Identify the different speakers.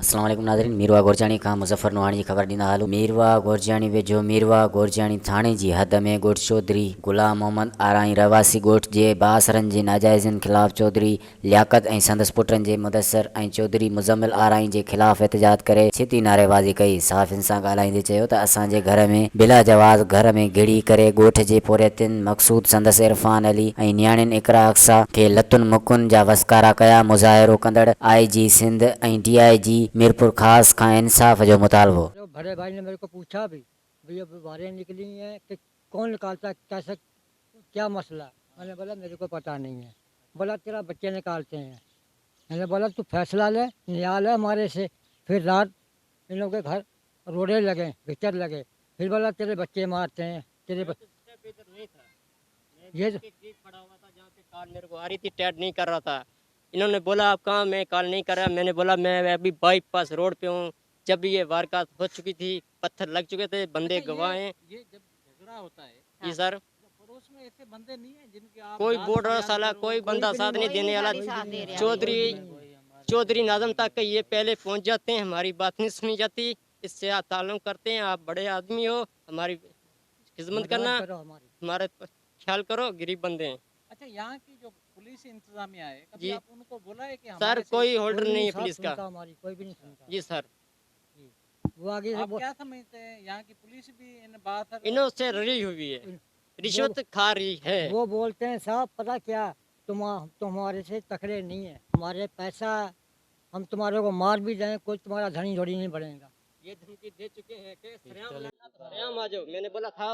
Speaker 1: अस्सलाम वालेकुम नाज़रीन। मीरवा गोरजानी खां मुज़फ़्फ़र नूहानी जी ख़बर ॾींदा हलूं। मीरवा गोरजानी वेझो मीरवा गोरजानी थाणे जी हद में ॻोठ चौधरी ग़ुलाम मोहम्मद आराई रवासी ॻोठ जे बासरनि जे नाजाइज़नि ख़िलाफ़ चौधरी लियाकत ऐं संदसि पुटनि जे मुदस्सर ऐं चौधरी मुज़म्मिल आराई जे ख़िलाफ़ एहतिजाज करे छिती नारेबाज़ी कई। सहाफ़ियुनि सां ॻाल्हाईंदे चयो त असांजे घर में बिला जवाज़ घर में घिड़ी करे ॻोठ जे पोरियतुनि मक़सूद संदसि इरफान अली ऐं नियाणियुनि इकरा अक्सा खे लतुनि मुकुनि जा वसकारा कया। मुज़ाहिरो कंदड़ IG सिंध ऐं DIG मीरपुर ख़ास खां इंसाफ़ जो मुतालबो।
Speaker 2: तो बड़े भाई ने मेरे को पूछा भी भैया बारें निकली हैं कि कौन निकालता कैसे क्या मसला। मैंने बोला मेरे को पता नहीं है। बोला तेरा बच्चे निकालते हैं। मैंने बोला तू फैसला ले निकाल है हमारे से। फिर रात इन लोगों के घर रोड़े लगे भीतर लगे। फिर बोला तेरे बच्चे मारते हैं तेरे ये
Speaker 3: पड़ा हुआ था जहाँ पे कॉल मेरे को आ रही थी, टैड नहीं कर रहा था। इन्होंने बोला आप कहाँ, मैं कॉल नहीं कर रहा। मैंने बोला मैं अभी बाईपास रोड पे हूँ। जब ये वारदात हो चुकी थी, पत्थर लग चुके थे, बंदे गवाह हैं।
Speaker 4: ये जब झगड़ा होता है
Speaker 3: जी सर,
Speaker 4: पड़ोस में ऐसे बंदे नहीं है जिनके आप
Speaker 3: कोई
Speaker 4: जात
Speaker 3: बोल रहा
Speaker 4: फरियाद
Speaker 3: साला,
Speaker 4: करो,
Speaker 3: कोई बंदा साथ नहीं देने वाला। चौधरी नाजम तक के ये पहले पहुंच जाते हैं, हमारी बात नहीं सुनी जाती। इससे आप ताल्लुम करते हैं, आप बड़े आदमी हो, हमारी खिदमत करना,
Speaker 2: करो हमारी।
Speaker 3: हमारे ख्याल करो, गरीब बंदे हैं।
Speaker 4: अच्छा, यहाँ की जो पुलिस इंतजामिया है, कभी
Speaker 3: जी
Speaker 4: आप उनको बोला है कि
Speaker 3: सर,
Speaker 4: हमारे से
Speaker 3: कोई होल्डर
Speaker 2: कोई
Speaker 3: नहीं है
Speaker 2: साथ
Speaker 3: पुलिस का।
Speaker 2: सुनता हमारी कोई भी नहीं सुनता।
Speaker 3: जी सर,
Speaker 2: वो आगे से
Speaker 4: आप क्या समझते हैं यहाँ की पुलिस भी इन बात
Speaker 3: इन्हों से रही हुई है, रिश्वत खा रही है।
Speaker 2: वो बोलते हैं साहब पता क्या तुम हमारे से तकड़े नहीं है हमारे पैसा हम तुम्हारे को मार भी जाएं कोई तुम्हारा धनी झोड़ी नहीं बढ़ेगा।
Speaker 3: ये धमकी दे चुके हैं कि सरेआम आ जाओ। मैंने बोला था